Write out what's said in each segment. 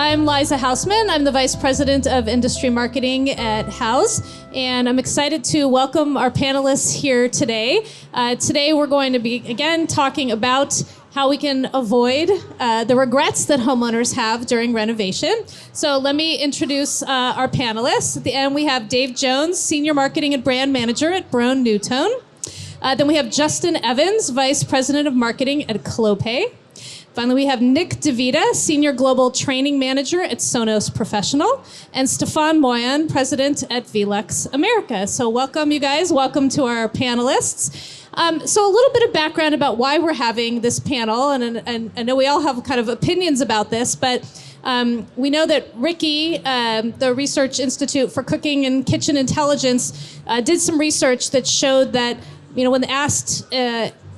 I'm Liza Hausman. I'm the Vice President of Industry Marketing at Houzz, and I'm excited to welcome our panelists here today. Today we're going to be, again, talking about how we can avoid the regrets that homeowners have during renovation. So let me introduce our panelists. At the end, we have Dave Jones, Senior Marketing and Brand Manager at Brown Newtone. Then we have Justin Evans, Vice President of Marketing at Clopay. Finally, we have Nick DeVita, Senior Global Training Manager at Sonos Professional, and Stefan Moyan, President at VELUX America. So welcome, you guys. Welcome to our panelists. So a little bit of background about why we're having this panel, and I know we all have kind of opinions about this, but we know that Ricky, the Research Institute for Cooking and Kitchen Intelligence, did some research that showed that, when asked,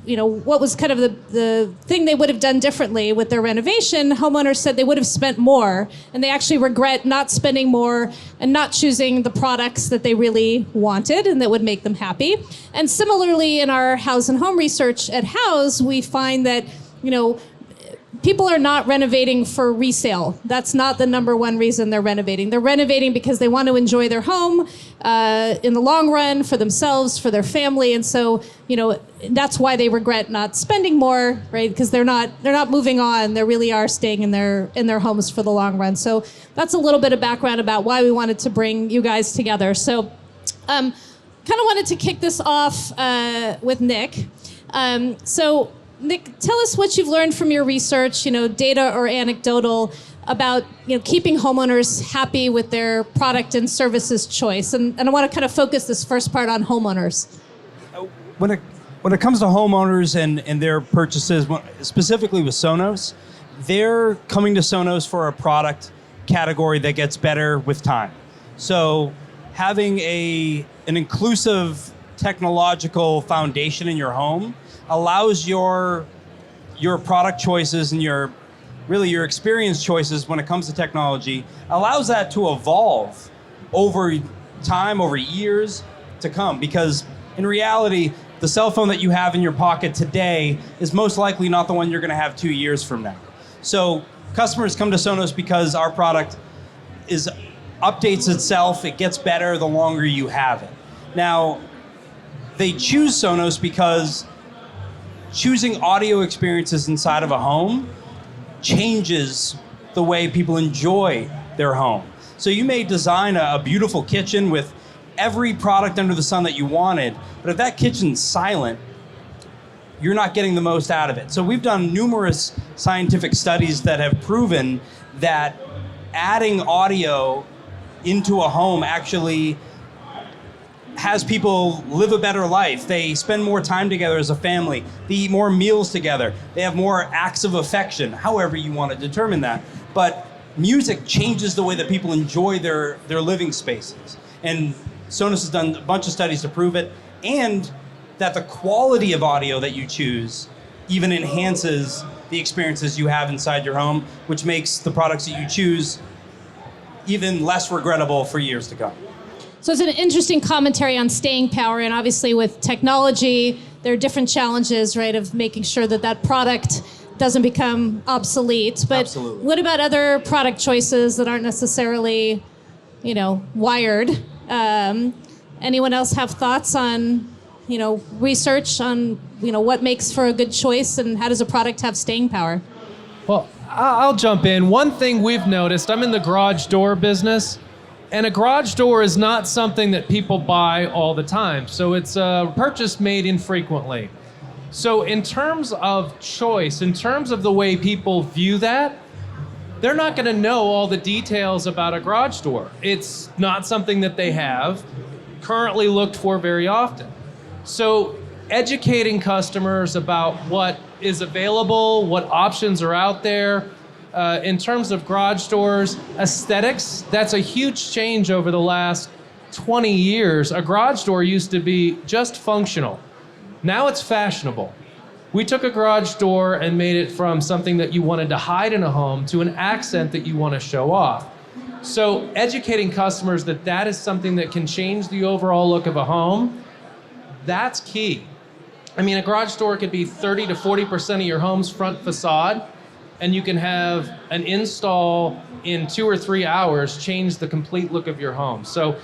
what was kind of the thing they would have done differently with their renovation, homeowners said they would have spent more, and they actually regret not spending more and not choosing the products that they really wanted and that would make them happy. And similarly, in our house and home research at Houzz, we find that, people are not renovating for resale. That's not the number one reason they're renovating. They're renovating because they want to enjoy their home in the long run, for themselves, for their family. And so, that's why they regret not spending more, right? Because they're not moving on. They really are staying in their homes for the long run. So that's a little bit of background about why we wanted to bring you guys together. So kind of wanted to kick this off with Nick. So Nick, tell us what you've learned from your research, data or anecdotal, about keeping homeowners happy with their product and services choice. And I want to kind of focus this first part on homeowners. When it comes to homeowners and their purchases, specifically with Sonos, they're coming to Sonos for a product category that gets better with time. So having an inclusive technological foundation in your home allows your product choices and your experience choices when it comes to technology, allows that to evolve over time, over years to come. Because in reality, the cell phone that you have in your pocket today is most likely not the one you're gonna have 2 years from now. So customers come to Sonos because our product updates itself, it gets better the longer you have it. Now, they choose Sonos because choosing audio experiences inside of a home changes the way people enjoy their home. So you may design a beautiful kitchen with every product under the sun that you wanted, but if that kitchen's silent, you're not getting the most out of it. So we've done numerous scientific studies that have proven that adding audio into a home actually has people live a better life. They spend more time together as a family. They eat more meals together. They have more acts of affection, however you want to determine that. But music changes the way that people enjoy their living spaces. And Sonos has done a bunch of studies to prove it, and that the quality of audio that you choose even enhances the experiences you have inside your home, which makes the products that you choose even less regrettable for years to come. So it's an interesting commentary on staying power, and obviously with technology, there are different challenges, right, of making sure that product doesn't become obsolete. But Absolutely. What about other product choices that aren't necessarily, wired? Anyone else have thoughts on, research on, what makes for a good choice, and how does a product have staying power? Well, I'll jump in. One thing we've noticed, I'm in the garage door business, and a garage door is not something that people buy all the time. So it's a purchase made infrequently. So in terms of choice, in terms of the way people view that, they're not gonna know all the details about a garage door. It's not something that they have currently looked for very often. So educating customers about what is available, what options are out there, in terms of garage doors, aesthetics, that's a huge change over the last 20 years. A garage door used to be just functional. Now it's fashionable. We took a garage door and made it from something that you wanted to hide in a home to an accent that you want to show off. So educating customers that is something that can change the overall look of a home, that's key. I mean, a garage door could be 30 to 40% of your home's front facade. and you can have an install in 2 or 3 hours change the complete look of your home. So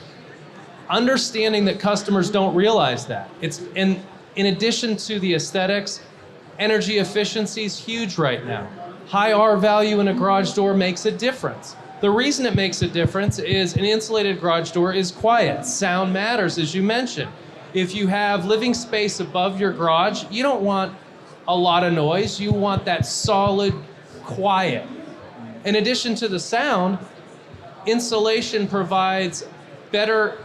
understanding that customers don't realize that. It's in addition to the aesthetics, energy efficiency is huge right now. High R value in a garage door makes a difference. The reason it makes a difference is an insulated garage door is quiet. Sound matters, as you mentioned. If you have living space above your garage, you don't want a lot of noise. You want that solid quiet. In addition to the sound, insulation provides better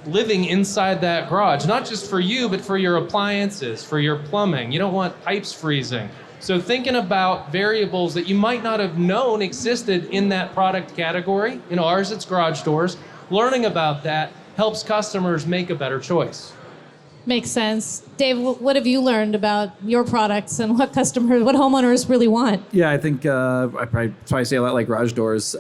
living inside that garage, not just for you, but for your appliances, for your plumbing. You don't want pipes freezing. So thinking about variables that you might not have known existed in that product category, ours it's garage doors, learning about that helps customers make a better choice. Makes sense. Dave, what have you learned about your products and what homeowners really want? Yeah, I think I probably say a lot like garage doors.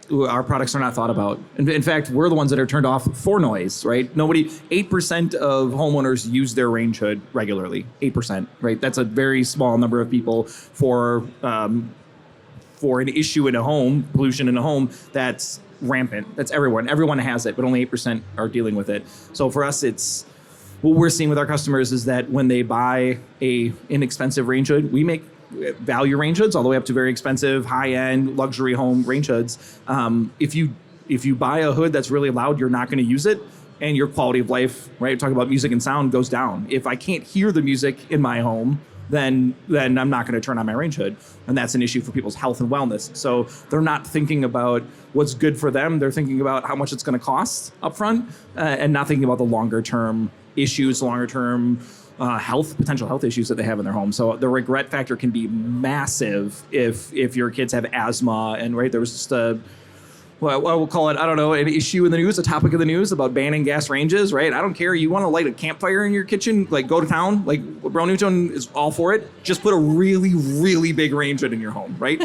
Our products are not thought about. In fact, we're the ones that are turned off for noise, right? 8% of homeowners use their range hood regularly. 8%, right? That's a very small number of people for an issue in a home, pollution in a home, that's rampant. That's everyone. Everyone has it, but only 8% are dealing with it. So for us, what we're seeing with our customers is that when they buy a inexpensive range hood, we make value range hoods all the way up to very expensive, high-end, luxury home range hoods. If you buy a hood that's really loud, you're not going to use it, and your quality of life, right? Talking about music and sound goes down. If I can't hear the music in my home, then I'm not going to turn on my range hood, and that's an issue for people's health and wellness. So they're not thinking about what's good for them. They're thinking about how much it's going to cost upfront, and not thinking about the longer-term issues, longer-term potential health issues that they have in their home. So the regret factor can be massive if your kids have asthma. And right, there was just we'll call it, an issue in the news, a topic of the news about banning gas ranges, right? I don't care. You want to light a campfire in your kitchen, like go to town, like Brown Newton is all for it. Just put a really, really big range hood in your home, right?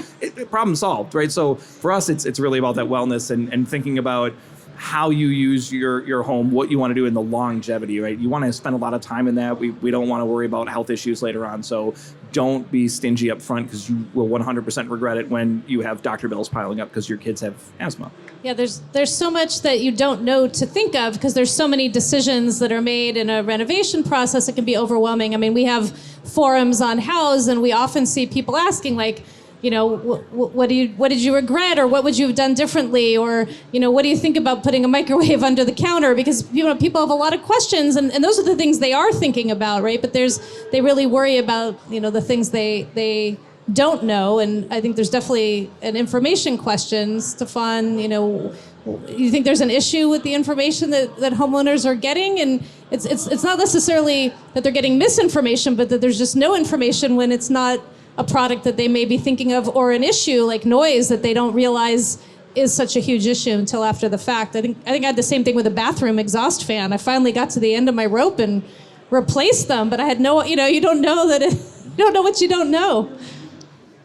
Problem solved, right? So for us, it's really about that wellness and thinking about how you use your home, what you want to do in the longevity, right? You want to spend a lot of time in that. We don't want to worry about health issues later on. So don't be stingy up front, because you will 100% regret it when you have doctor bills piling up because your kids have asthma. Yeah, there's so much that you don't know to think of, because there's so many decisions that are made in a renovation process. It can be overwhelming. I mean, we have forums on House, and we often see people asking, like, what did you regret, or what would you have done differently, or what do you think about putting a microwave under the counter? Because people have a lot of questions, and those are the things they are thinking about, right? But they really worry about the things they don't know, and I think there's definitely an information question. Stefan, you think there's an issue with the information that homeowners are getting, and it's not necessarily that they're getting misinformation, but that there's just no information when it's not a product that they may be thinking of, or an issue like noise that they don't realize is such a huge issue until after the fact. I think I had the same thing with a bathroom exhaust fan. I finally got to the end of my rope and replaced them, but I had you don't know that you don't know what you don't know.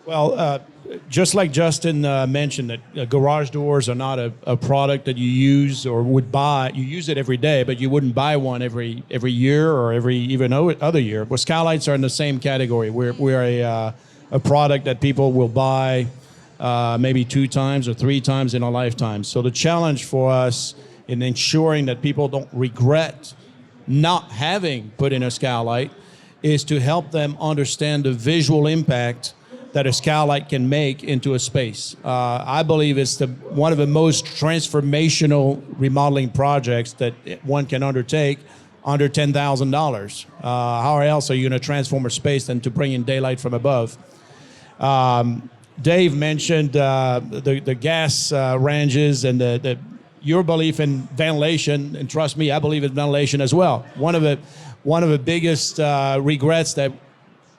Well, just like Justin mentioned, that garage doors are not a product that you use or would buy. You use it every day, but you wouldn't buy one every year or even other year. Well, Skylights are in the same category. We're a product that people will buy maybe 2 times or 3 times in a lifetime. So the challenge for us in ensuring that people don't regret not having put in a skylight is to help them understand the visual impact that a skylight can make into a space. I believe it's one of the most transformational remodeling projects that one can undertake under $10,000. How else are you going to transform a space than to bring in daylight from above? Dave mentioned the gas ranges and your belief in ventilation, and trust me, I believe in ventilation as well. One of the biggest regrets that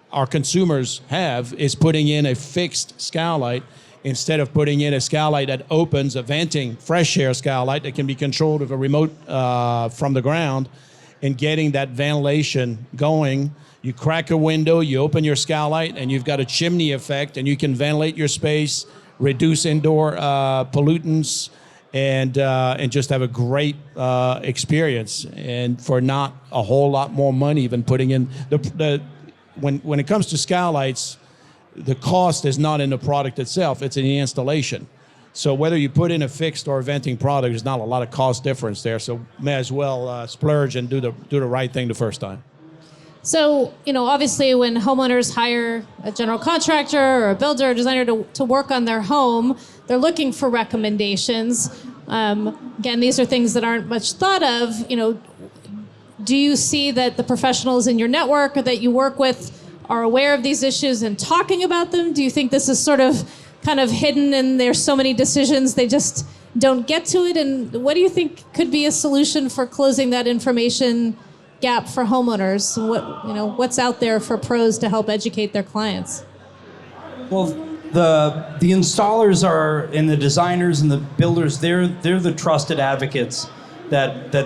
our consumers have is putting in a fixed skylight instead of putting in a skylight that opens, a venting fresh air skylight that can be controlled with a remote from the ground, and getting that ventilation going. You crack a window, you open your skylight, and you've got a chimney effect, and you can ventilate your space, reduce indoor pollutants, and just have a great experience, and for not a whole lot more money than putting in when it comes to skylights, the cost is not in the product itself, it's in the installation. So whether you put in a fixed or a venting product, there's not a lot of cost difference there. So may as well splurge and do the right thing the first time. So, obviously when homeowners hire a general contractor or a builder or designer to work on their home, they're looking for recommendations. Again, these are things that aren't much thought of. Do you see that the professionals in your network or that you work with are aware of these issues and talking about them? Do you think this is sort of kind of hidden and there's so many decisions they just don't get to it? And what do you think could be a solution for closing that information gap for homeowners? What's out there for pros to help educate their clients? Well, the installers are, and the designers and the builders, they're the trusted advocates that the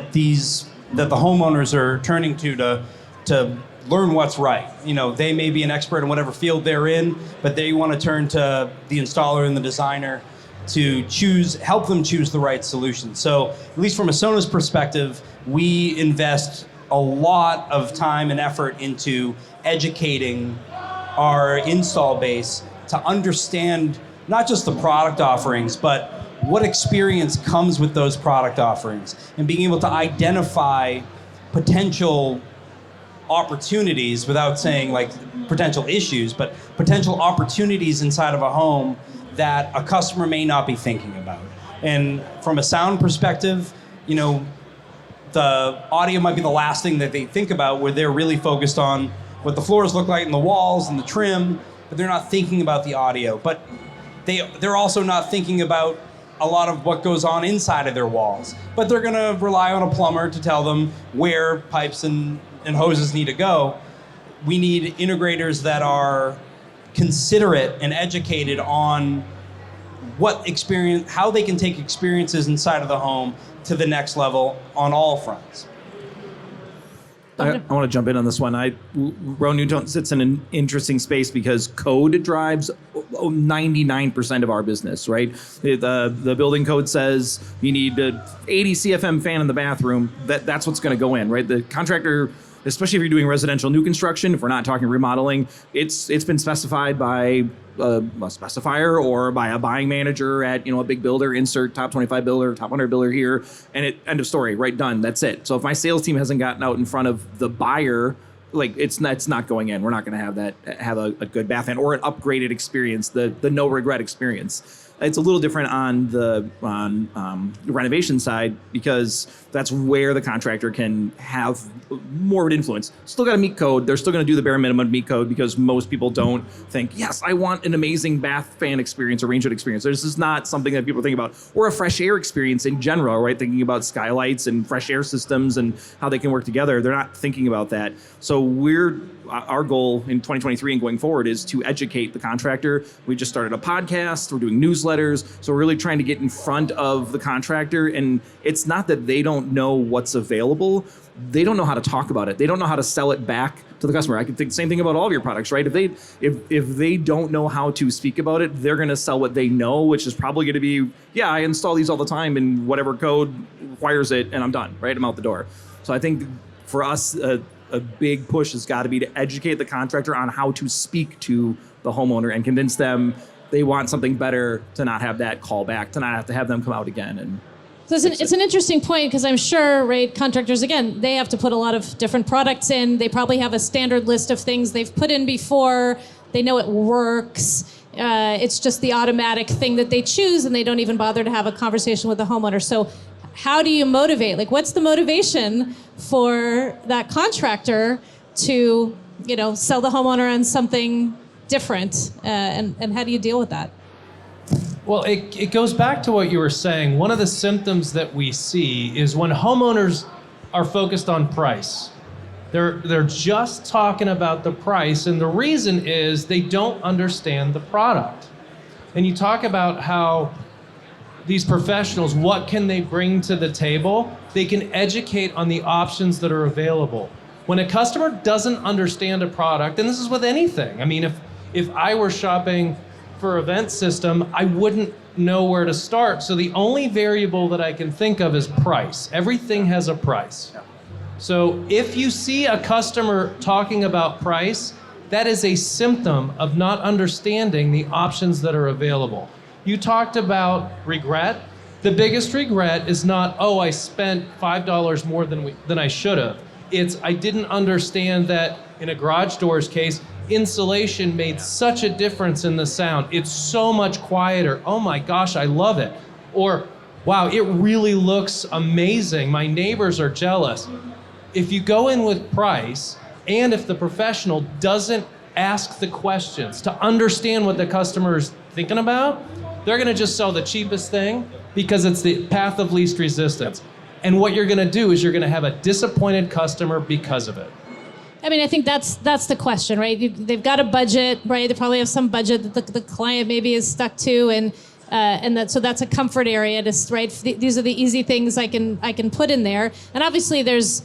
homeowners are turning to learn what's right. They may be an expert in whatever field they're in, but they want to turn to the installer and the designer to help them choose the right solution. So at least from a Sonos perspective, we invest a lot of time and effort into educating our install base to understand not just the product offerings, but what experience comes with those product offerings, and being able to identify potential opportunities, without saying like potential issues, but potential opportunities inside of a home that a customer may not be thinking about. And from a sound perspective, the audio might be the last thing that they think about, where they're really focused on what the floors look like and the walls and the trim, but they're not thinking about the audio. But they're also not thinking about a lot of what goes on inside of their walls. But they're gonna rely on a plumber to tell them where pipes and hoses need to go. We need integrators that are considerate and educated on how they can take experiences inside of the home to the next level on all fronts. I want to jump in on this one. Rowan Newton sits in an interesting space because code drives 99% of our business, right? The building code says you need an 80 CFM fan in the bathroom. That's what's going to go in, right? The contractor, especially if you're doing residential new construction, if we're not talking remodeling, it's been specified by a specifier or by a buying manager at a big builder. Insert top 25 builder, top 100 builder here, and end of story, right? Done. That's it. So if my sales team hasn't gotten out in front of the buyer, it's not going in. We're not going to have a good bath fan or an upgraded experience, the no regret experience. It's a little different on the renovation side because that's where the contractor can have more of an influence. Still got to meet code. They're still going to do the bare minimum to meet code because most people don't think, yes, I want an amazing bath fan experience or range hood experience. This is not something that people think about. Or a fresh air experience in general, right? Thinking about skylights and fresh air systems and how they can work together. They're not thinking about that. So our goal in 2023 and going forward is to educate the contractor. We just started a podcast. We're doing newsletters. So we're really trying to get in front of the contractor. And it's not that they don't know what's available. They don't know how to talk about it. They don't know how to sell it back to the customer. I can think the same thing about all of your products, right? If they don't know how to speak about it, they're going to sell what they know, which is probably going to be, yeah, I install these all the time and whatever code requires it and I'm done, right? I'm out the door. So I think for us, a big push has got to be to educate the contractor on how to speak to the homeowner and convince them they want something better, to not have that call back, to not have to have them come out again. And so it's an interesting point because I'm sure, right, contractors, again, they have to put a lot of different products in. They probably have a standard list of things they've put in before. They know it works. It's just the automatic thing that they choose, and they don't even bother to have a conversation with the homeowner. So how do you motivate? Like, what's the motivation for that contractor to, sell the homeowner on something different? And how do you deal with that? Well, it goes back to what you were saying. One of the symptoms that we see is when homeowners are focused on price. They're just talking about the price, and the reason is they don't understand the product. And you talk about how these professionals, what can they bring to the table? They can educate on the options that are available. When a customer doesn't understand a product, and this is with anything, I mean, if I were shopping for a vent system, I wouldn't know where to start. So the only variable that I can think of is price. Everything has a price. So if you see a customer talking about price, that is a symptom of not understanding the options that are available. You talked about regret. The biggest regret is not, oh, I spent $5 more than I should have. It's, I didn't understand that in a garage doors case, insulation made such a difference in the sound. It's so much quieter. Oh my gosh, I love it. Or, wow, it really looks amazing. My neighbors are jealous. If you go in with price, and if the professional doesn't ask the questions to understand what the customer is thinking about, they're gonna just sell the cheapest thing because it's the path of least resistance. And what you're gonna do is you're gonna have a disappointed customer because of it. I mean, I think that's the question, right? They've got a budget, right? They probably have some budget that the client maybe is stuck to, and so that's a comfort area. Right? These are the easy things I can put in there, and obviously there's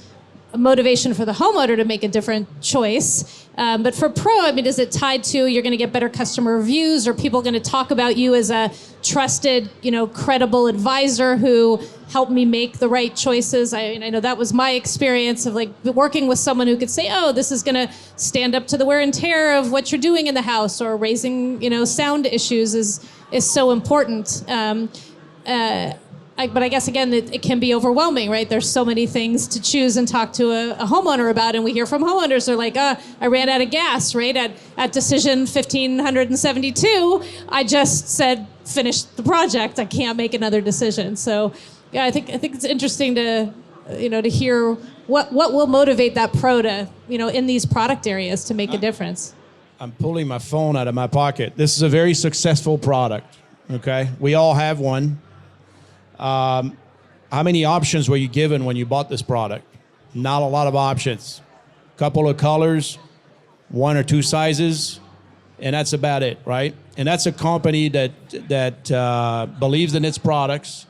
a motivation for the homeowner to make a different choice. But for pro, I mean, is it tied to you're going to get better customer reviews, or people going to talk about you as a trusted, credible advisor who helped me make the right choices? I know that was my experience of like working with someone who could say, oh, this is going to stand up to the wear and tear of what you're doing in the house, or raising, sound issues is so important. But I guess, again, it can be overwhelming, right? There's so many things to choose and talk to a homeowner about. And we hear from homeowners, they're like, I ran out of gas, right? At decision 1572, I just said, finish the project. I can't make another decision. So yeah, I think it's interesting to hear what will motivate that pro to, in these product areas to make a difference. I'm pulling my phone out of my pocket. This is a very successful product, okay? We all have one. How many options were you given when you bought this product? Not a lot of options. Couple of colors, 1 or 2 sizes, and that's about it, right? And that's a company that believes in its products,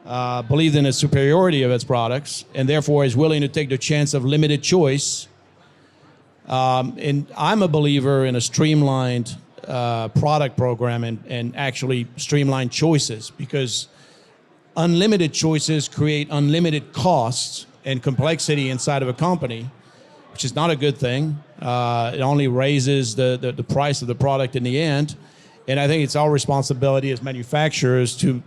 believes in the superiority of its products, and therefore is willing to take the chance of limited choice. And I'm a believer in a streamlined product program and actually streamlined choices, because unlimited choices create unlimited costs and complexity inside of a company, which is not a good thing. It only raises the price of the product in the end. And I think it's our responsibility as manufacturers to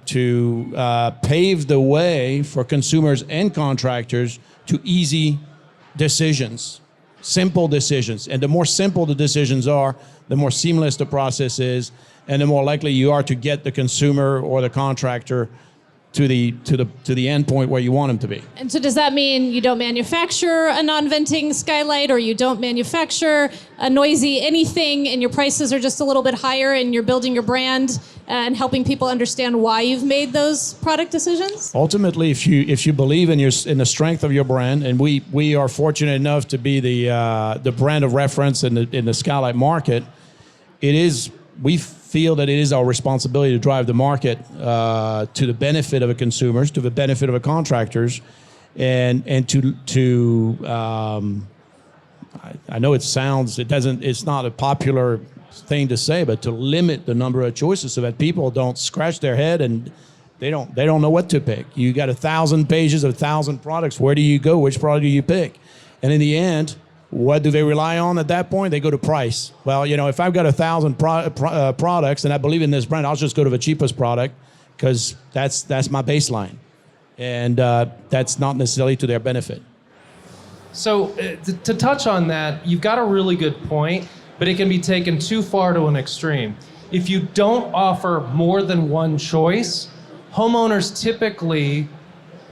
pave the way for consumers and contractors to easy decisions, simple decisions. And the more simple the decisions are, the more seamless the process is, and the more likely you are to get the consumer or the contractor to the end point where you want them to be. And so does that mean you don't manufacture a non-venting skylight, or you don't manufacture a noisy anything, and your prices are just a little bit higher, and you're building your brand and helping people understand why you've made those product decisions? Ultimately, if you believe in the strength of your brand, and we are fortunate enough to be the brand of reference in the skylight market, we feel that it is our responsibility to drive the market to the benefit of the consumers, to the benefit of the contractors, and I know it's not a popular thing to say, but to limit the number of choices so that people don't scratch their head and they don't know what to pick. You got 1,000 pages of 1,000 products. Where do you go? Which product do you pick? And in the end, what do they rely on at that point? They go to price. Well, if I've got 1,000 products and I believe in this brand, I'll just go to the cheapest product because that's my baseline. And that's not necessarily to their benefit. So to touch on that, you've got a really good point, but it can be taken too far to an extreme. If you don't offer more than one choice, homeowners typically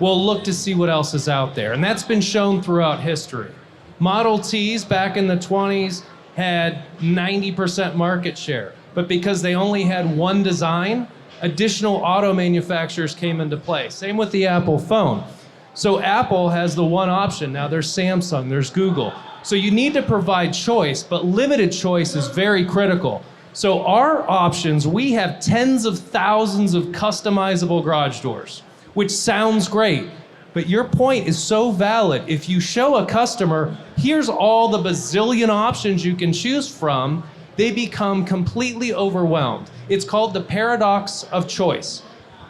will look to see what else is out there. And that's been shown throughout history. Model Ts back in the 20s had 90% market share, but because they only had one design, additional auto manufacturers came into play. Same with the Apple phone. So Apple has the one option. Now there's Samsung, there's Google. So you need to provide choice, but limited choice is very critical. So our options, we have tens of thousands of customizable garage doors, which sounds great. But your point is so valid. If you show a customer, here's all the bazillion options you can choose from, they become completely overwhelmed. It's called the paradox of choice.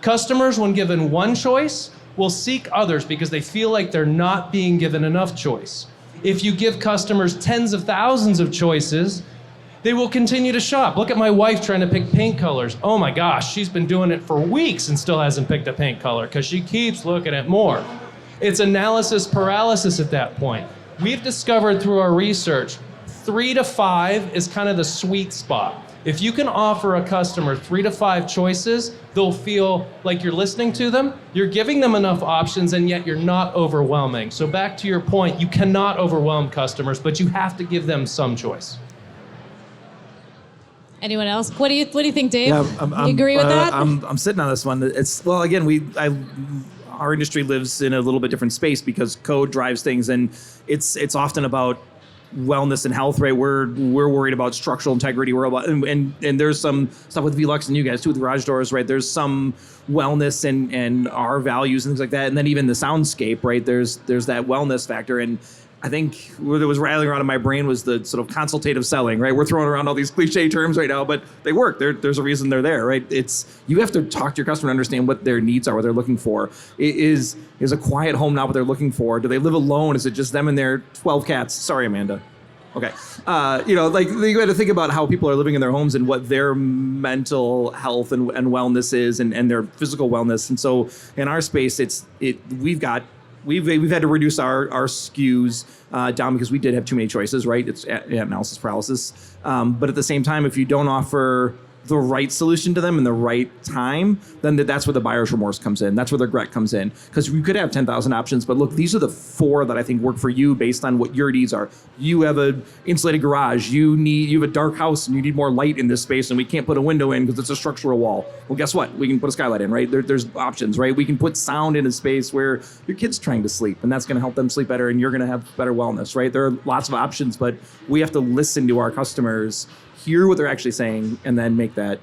Customers, when given one choice, will seek others because they feel like they're not being given enough choice. If you give customers tens of thousands of choices, they will continue to shop. Look at my wife trying to pick paint colors. Oh my gosh, she's been doing it for weeks and still hasn't picked a paint color because she keeps looking at more. It's analysis paralysis at that point. We've discovered through our research, 3 to 5 is kind of the sweet spot. If you can offer a customer 3 to 5 choices, they'll feel like you're listening to them, you're giving them enough options, and yet you're not overwhelming. So back to your point, you cannot overwhelm customers, but you have to give them some choice. Anyone else? What do you think, Dave? Yeah, You agree with that? I'm sitting on this one. It's, well, again, our industry lives in a little bit different space because code drives things, and it's often about wellness and health, right? We're worried about structural integrity. We're about, and there's some stuff with VELUX and you guys too with garage doors, right? There's some wellness and our values and things like that, and then even the soundscape, right? There's that wellness factor, and I think what was rattling around in my brain was the sort of consultative selling, right? We're throwing around all these cliche terms right now, but they work. There's a reason they're there, right? You have to talk to your customer and understand what their needs are, what they're looking for. Is a quiet home not what they're looking for? Do they live alone? Is it just them and their 12 cats? Sorry, Amanda. Okay. Like you got to think about how people are living in their homes and what their mental health and wellness is and their physical wellness. And so in our space, we've had to reduce our SKUs down because we did have too many choices, right? It's analysis paralysis. But at the same time, if you don't offer the right solution to them in the right time, then that's where the buyer's remorse comes in. That's where the regret comes in. Because you could have 10,000 options, but look, these are the 4 that I think work for you based on what your needs are. You have an insulated garage. You have a dark house and you need more light in this space, and we can't put a window in because it's a structural wall. Well, guess what? We can put a skylight in, right? There's options, right? We can put sound in a space where your kid's trying to sleep, and that's going to help them sleep better, and you're going to have better wellness, right? There are lots of options, but we have to listen to our customers, hear what they're actually saying, and then make that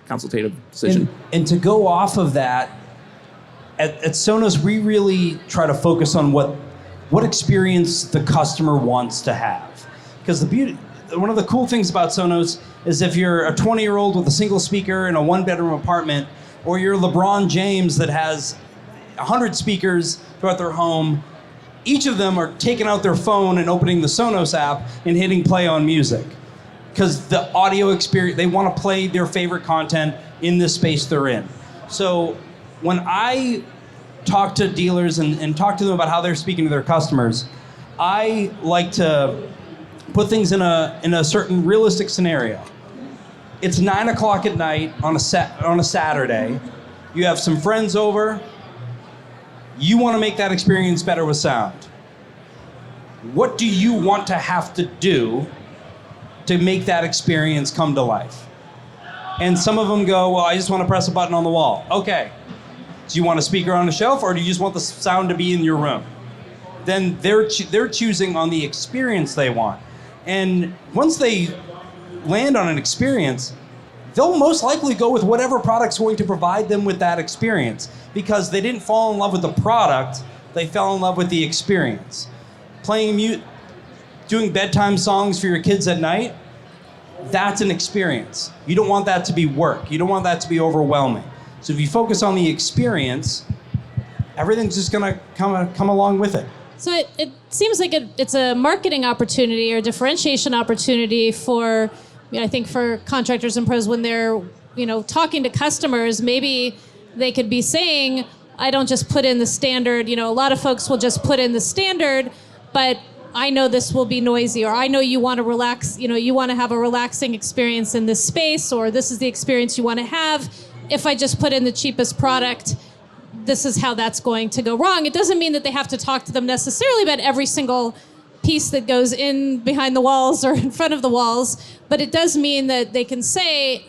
consultative decision. And to go off of that, at Sonos, we really try to focus on what experience the customer wants to have. Because one of the cool things about Sonos is if you're a 20-year-old with a single speaker in a 1-bedroom apartment, or you're LeBron James that has 100 speakers throughout their home, each of them are taking out their phone and opening the Sonos app and hitting play on music. Because the audio experience, they want to play their favorite content in the space they're in. So when I talk to dealers and talk to them about how they're speaking to their customers, I like to put things in a certain realistic scenario. It's 9 o'clock at night on a Saturday. You have some friends over. You want to make that experience better with sound. What do you want to have to do to make that experience come to life? And some of them go, well, I just want to press a button on the wall. Okay. Do you want a speaker on a shelf, or do you just want the sound to be in your room? Then they're choosing on the experience they want. And once they land on an experience, they'll most likely go with whatever product's going to provide them with that experience, because they didn't fall in love with the product, they fell in love with the experience. Doing bedtime songs for your kids at night, that's an experience. You don't want that to be work. You don't want that to be overwhelming. So if you focus on the experience, everything's just gonna come along with it. So it seems like it's a marketing opportunity or differentiation opportunity for, I think for contractors and pros when they're, talking to customers. Maybe they could be saying, I don't just put in the standard, a lot of folks will just put in the standard, but I know this will be noisy, or I know you want to relax, you want to have a relaxing experience in this space, or this is the experience you want to have. If I just put in the cheapest product, this is how that's going to go wrong. It doesn't mean that they have to talk to them necessarily about every single piece that goes in behind the walls or in front of the walls, but it does mean that they can say,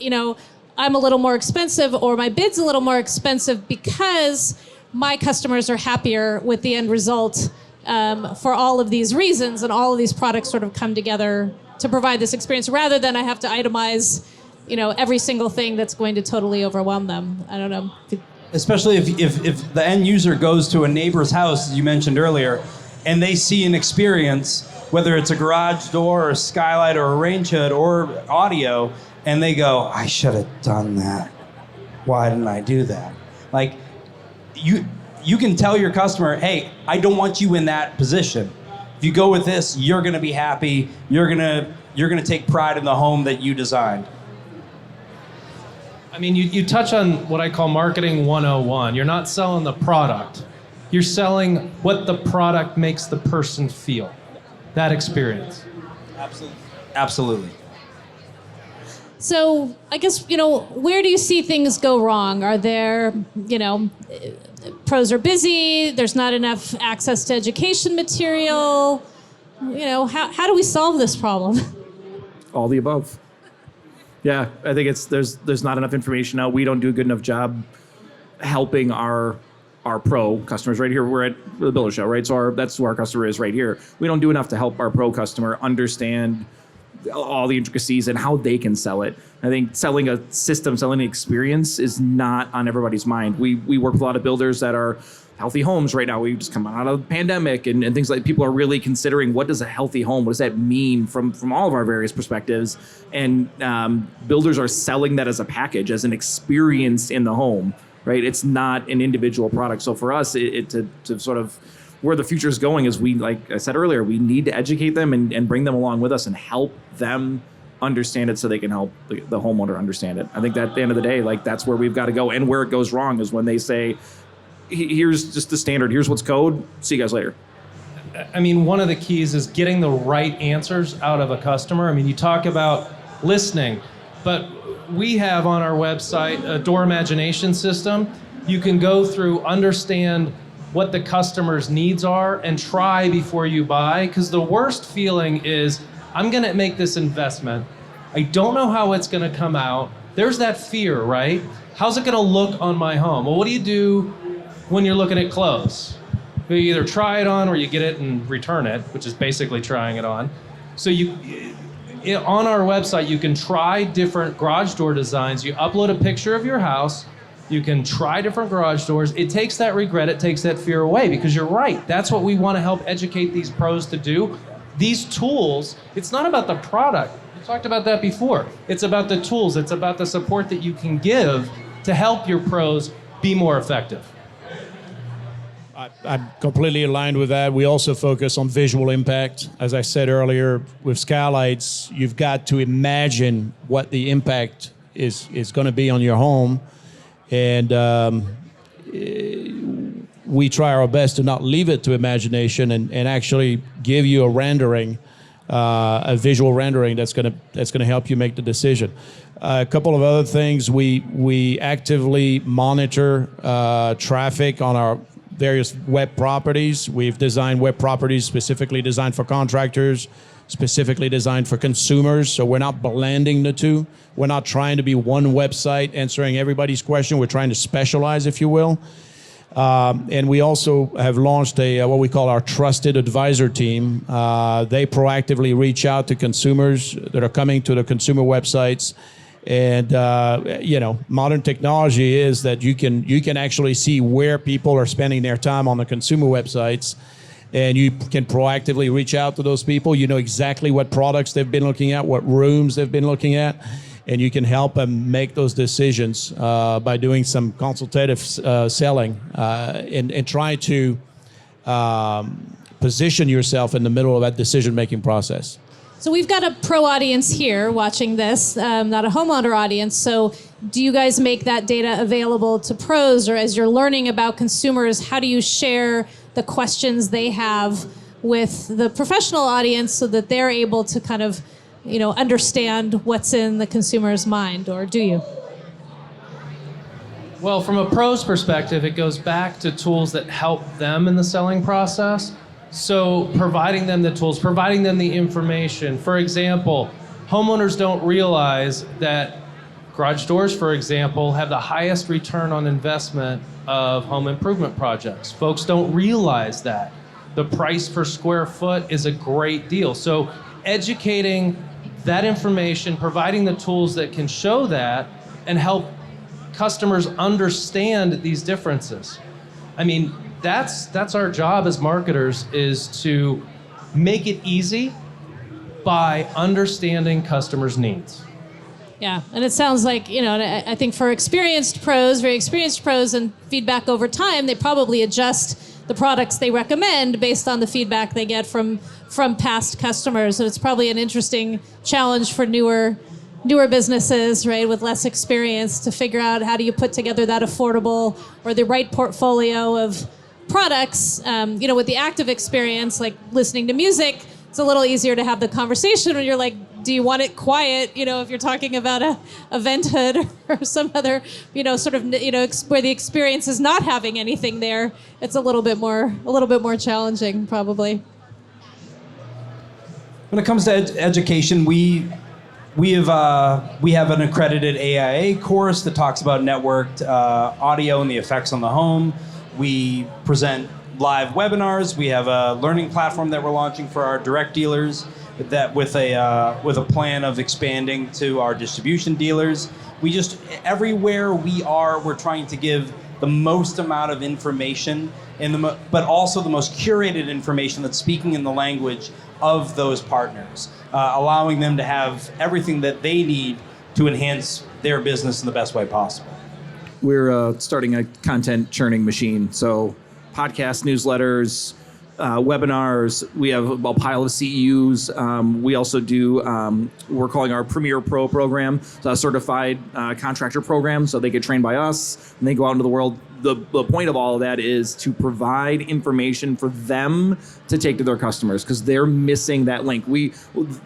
I'm a little more expensive, or my bid's a little more expensive because my customers are happier with the end result for all of these reasons, and all of these products sort of come together to provide this experience, rather than I have to itemize, every single thing that's going to totally overwhelm them. I don't know. Especially if the end user goes to a neighbor's house, as you mentioned earlier, and they see an experience, whether it's a garage door or a skylight or a range hood or audio, and they go, I should have done that. Why didn't I do that? Like, you can tell your customer, hey, I don't want you in that position. If you go with this, you're going to be happy. You're going to take pride in the home that you designed. I mean, you touch on what I call marketing 101. You're not selling the product. You're selling what the product makes the person feel. That experience. Absolutely. So I guess, where do you see things go wrong? Are there, pros are busy, there's not enough access to education material? How do we solve this problem? All the above. Yeah, I think there's not enough information out. We don't do a good enough job helping our pro customers right here. We're at the Builder Show, right? So that's who our customer is right here. We don't do enough to help our pro customer understand all the intricacies and how they can sell it. I think selling a system, selling an experience is not on everybody's mind. We work with a lot of builders that are healthy homes right now. We just come out of the pandemic and things like people are really considering what does a healthy home, what does that mean from all of our various perspectives. And builders are selling that as a package, as an experience in the home, right? It's not an individual product. So for us, to sort of where the future is going is like I said earlier, we need to educate them and bring them along with us and help them understand it so they can help the homeowner understand it. I think that at the end of the day, like that's where we've got to go. And where it goes wrong is when they say, here's just the standard, here's what's code, see you guys later. I mean, one of the keys is getting the right answers out of a customer. I mean, you talk about listening, but we have on our website a door imagination system. You can go through, understand what the customer's needs are and try before you buy, because the worst feeling is, I'm gonna make this investment. I don't know how it's gonna come out. There's that fear, right? How's it gonna look on my home? Well, what do you do when you're looking at clothes? You either try it on or you get it and return it, which is basically trying it on. So on our website, you can try different garage door designs. You upload a picture of your house. You can try different garage doors. It takes that regret, it takes that fear away, because you're right. That's what we want to help educate these pros to do. These tools, it's not about the product. We talked about that before. It's about the tools. It's about the support that you can give to help your pros be more effective. I'm completely aligned with that. We also focus on visual impact. As I said earlier, with Skylights, you've got to imagine what the impact is going to be on your home. And we try our best to not leave it to imagination and actually give you a rendering, a visual rendering that's gonna help you make the decision. A couple of other things, we actively monitor traffic on our various web properties. We've designed web properties specifically designed for contractors, specifically designed for consumers, so we're not blending the two. We're not trying to be one website answering everybody's question. We're trying to specialize, if you will. And we also have launched what we call our Trusted Advisor Team. They proactively reach out to consumers that are coming to the consumer websites. And modern technology is that you can actually see where people are spending their time on the consumer websites. And you can proactively reach out to those people. You know exactly what products they've been looking at, what rooms they've been looking at, and you can help them make those decisions by doing some consultative selling and try to position yourself in the middle of that decision-making process. So we've got a pro audience here watching this, not a homeowner audience. So do you guys make that data available to pros, or as you're learning about consumers, how do you share the questions they have with the professional audience so that they're able to kind of, understand what's in the consumer's mind, or do you? Well, from a pro's perspective, it goes back to tools that help them in the selling process. So providing them the tools, providing them the information. For example, homeowners don't realize that garage doors, for example, have the highest return on investment of home improvement projects. Folks don't realize that. The price per square foot is a great deal. So educating that information, providing the tools that can show that and help customers understand these differences. I mean, that's our job as marketers, is to make it easy by understanding customers' needs. Yeah, and it sounds like, I think for very experienced pros and feedback over time, they probably adjust the products they recommend based on the feedback they get from past customers. So it's probably an interesting challenge for newer businesses, right, with less experience to figure out how do you put together that affordable or the right portfolio of products. With the active experience, like listening to music, it's a little easier to have the conversation when you're like, do you want it quiet? If you're talking about a vent hood or some other, where the experience is not having anything there, it's a little bit more challenging, probably. When it comes to education, we have an accredited AIA course that talks about networked audio and the effects on the home. We present live webinars. We have a learning platform that we're launching for our direct dealers that with a plan of expanding to our distribution dealers. We just, everywhere we're trying to give the most amount of information but also the most curated information that's speaking in the language of those partners, allowing them to have everything that they need to enhance their business in the best way possible. We're starting a content churning machine. So podcasts, newsletters, webinars. We have a pile of CEUs. We also do, we're calling our Premier Pro program, a certified contractor program, so they get trained by us and they go out into the world. The point of all of that is to provide information for them to take to their customers because they're missing that link.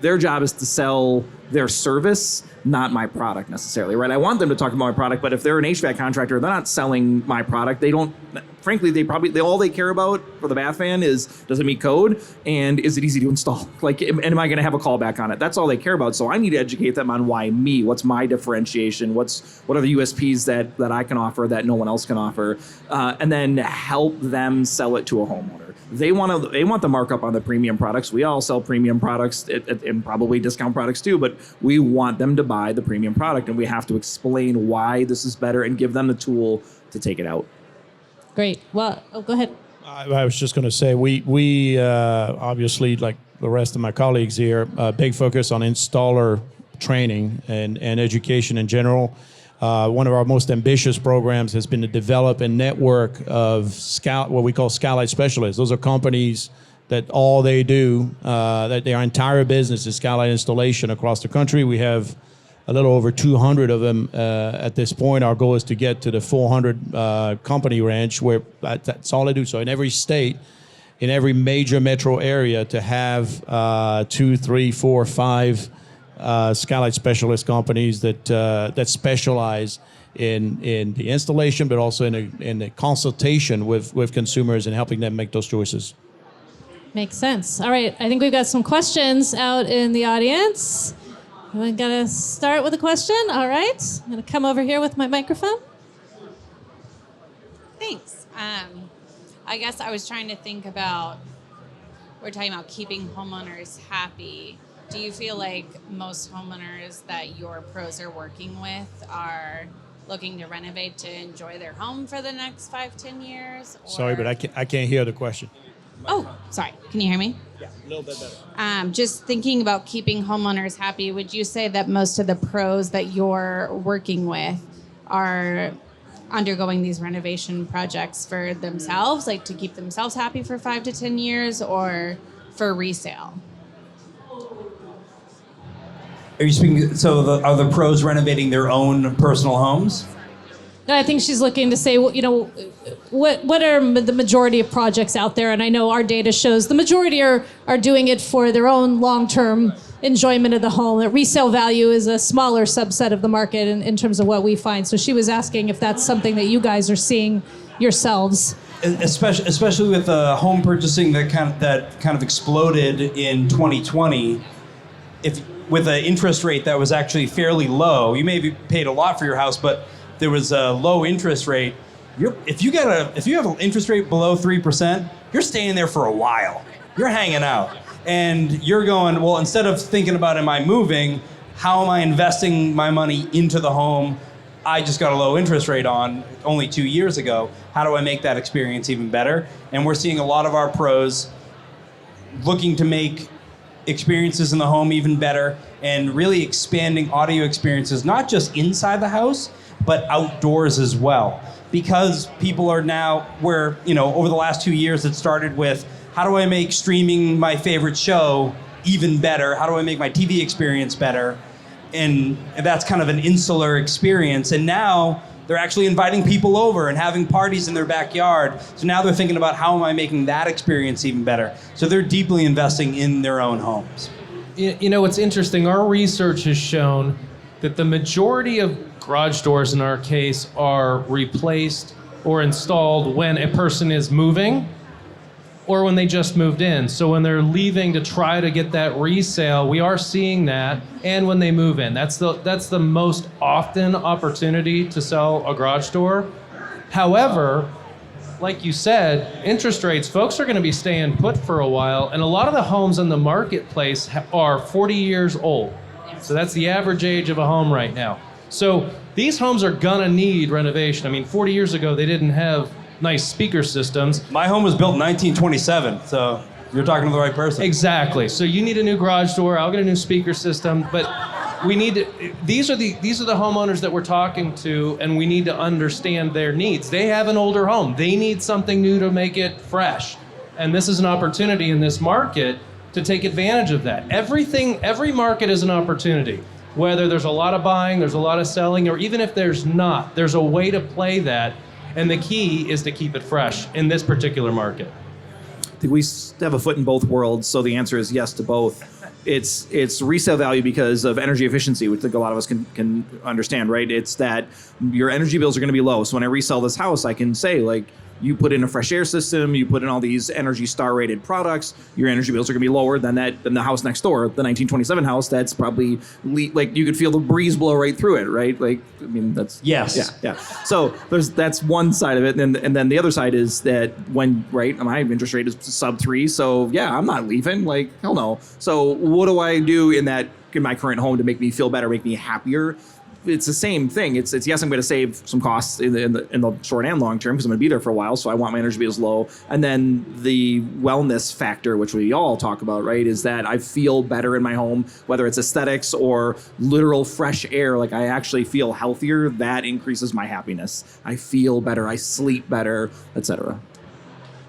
Their job is to sell their service, not my product necessarily, right? I want them to talk about my product, but if they're an HVAC contractor, they're not selling my product. They don't, frankly, all they care about for the bath fan is, does it meet code? And is it easy to install? And am I going to have a callback on it? That's all they care about. So I need to educate them on why me, what's my differentiation? What are the USPs that I can offer that no one else can offer? And then help them sell it to a homeowner. They want the markup on the premium products. We all sell premium products and probably discount products too, but we want them to buy the premium product, and we have to explain why this is better and give them the tool to take it out. Great. Well, go ahead. I was just going to say, we obviously, like the rest of my colleagues here, big focus on installer training and education in general. One of our most ambitious programs has been to develop a network of what we call Skylight specialists. Those are companies that all they do, that their entire business is skylight installation across the country. We have a little over 200 of them at this point. Our goal is to get to the 400 company ranch where that's all they do. So in every state, in every major metro area, to have 2, 3, 4, 5 Skylight specialist companies that specialize in the installation, but also in the consultation with consumers and helping them make those choices. Makes sense. All right, I think we've got some questions out in the audience. We're gonna start with a question. All right, I'm gonna come over here with my microphone. Thanks. I guess I was trying to think about, we're talking about keeping homeowners happy. Do you feel like most homeowners that your pros are working with are looking to renovate to enjoy their home for the next 5-10 years? Or... Sorry, but I can't hear the question. Oh, sorry. Can you hear me? Yeah, a little bit better. Just thinking about keeping homeowners happy, would you say that most of the pros that you're working with are undergoing these renovation projects for themselves, like to keep themselves happy for 5 to 10 years, or for resale? Are you speaking? So, are the pros renovating their own personal homes? No, I think she's looking to say, what are the majority of projects out there? And I know our data shows the majority are doing it for their own long-term enjoyment of the home. That resale value is a smaller subset of the market in terms of what we find. So she was asking if that's something that you guys are seeing yourselves. Especially with home purchasing that kind of exploded in 2020. With an interest rate that was actually fairly low, you maybe paid a lot for your house, but there was a low interest rate. If you have an interest rate below 3%, you're staying there for a while. You're hanging out, and you're going, well, instead of thinking about, am I moving? How am I investing my money into the home I just got a low interest rate on only 2 years ago? How do I make that experience even better? And we're seeing a lot of our pros looking to make experiences in the home even better and really expanding audio experiences, not just inside the house, but outdoors as well. Because people are now, where, over the last 2 years, it started with, how do I make streaming my favorite show even better? How do I make my TV experience better? And that's kind of an insular experience. And now they're actually inviting people over and having parties in their backyard. So now they're thinking about, how am I making that experience even better? So they're deeply investing in their own homes. It's interesting. Our research has shown that the majority of garage doors in our case are replaced or installed when a person is moving or when they just moved in. So when they're leaving to try to get that resale, we are seeing that, and when they move in. That's the most often opportunity to sell a garage door. However, like you said, interest rates, folks are going to be staying put for a while, and a lot of the homes in the marketplace are 40 years old. So that's the average age of a home right now. So these homes are gonna need renovation. I mean, 40 years ago, they didn't have nice speaker systems. My home was built in 1927, so you're talking to the right person. Exactly. So you need a new garage door. I'll get a new speaker system, but we need to. These are the homeowners that we're talking to, and we need to understand their needs. They have an older home. They need something new to make it fresh, and this is an opportunity in this market to take advantage of that. Every market is an opportunity. Whether there's a lot of buying, there's a lot of selling, or even if there's not, there's a way to play that. And the key is to keep it fresh in this particular market. I think we have a foot in both worlds, so the answer is yes to both. It's resale value because of energy efficiency, which I think a lot of us can understand, right? It's that your energy bills are going to be low. So when I resell this house, I can say, like, you put in a fresh air system, you put in all these Energy Star rated products, your energy bills are going to be lower than the house next door, the 1927 house. That's probably like you could feel the breeze blow right through it, right? Like, I mean, that's yes, yeah. So that's one side of it, and then the other side is that when my interest rate is sub 3, so yeah, I'm not leaving. Like, hell no. So what do I do in my current home to make me feel better, make me happier? It's the same thing. It's yes, I'm going to save some costs in the short and long term because I'm going to be there for a while, so I want my energy bills low. And then the wellness factor, which we all talk about, right, is that I feel better in my home, whether it's aesthetics or literal fresh air. Like, I actually feel healthier. That increases my happiness. I feel better. I sleep better, etc.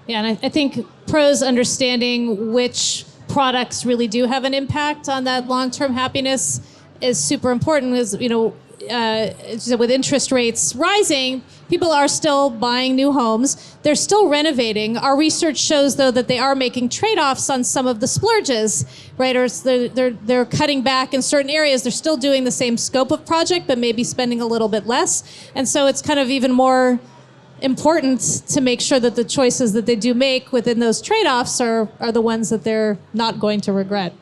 Yeah, and I think pros understanding which products really do have an impact on that long-term happiness is super important. With interest rates rising, people are still buying new homes. They're still renovating. Our research shows, though, that they are making trade-offs on some of the splurges, right? Or they're cutting back in certain areas. They're still doing the same scope of project, but maybe spending a little bit less. And so it's kind of even more important to make sure that the choices that they do make within those trade-offs are the ones that they're not going to regret.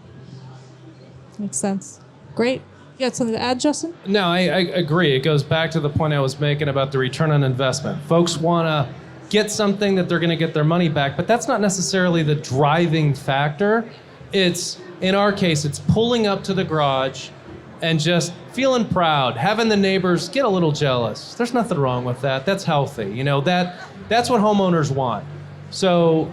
Makes sense. Great. You got something to add, Justin? No, I agree. It goes back to the point I was making about the return on investment. Folks want to get something that they're going to get their money back, but that's not necessarily the driving factor. It's, in our case, it's pulling up to the garage and just feeling proud, having the neighbors get a little jealous. There's nothing wrong with that. That's healthy. That's what homeowners want. So,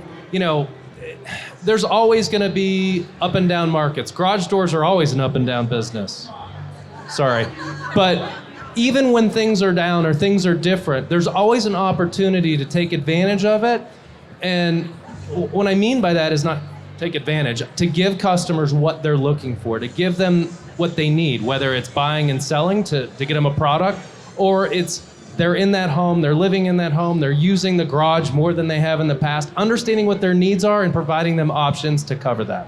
there's always going to be up and down markets. Garage doors are always an up and down business. Sorry. But even when things are down or things are different, there's always an opportunity to take advantage of it. And what I mean by that is not take advantage, to give customers what they're looking for, to give them what they need, whether it's buying and selling to get them a product, or it's they're in that home, they're living in that home, they're using the garage more than they have in the past, understanding what their needs are and providing them options to cover that.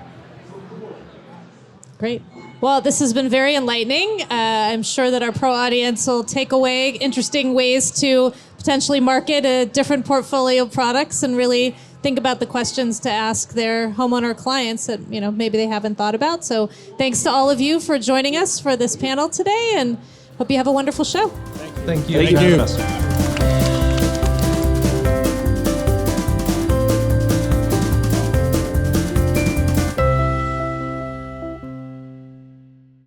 Great. Well, this has been very enlightening. I'm sure that our pro audience will take away interesting ways to potentially market a different portfolio of products and really think about the questions to ask their homeowner clients that maybe they haven't thought about. So thanks to all of you for joining us for this panel today, and hope you have a wonderful show. Thank you. Thank you.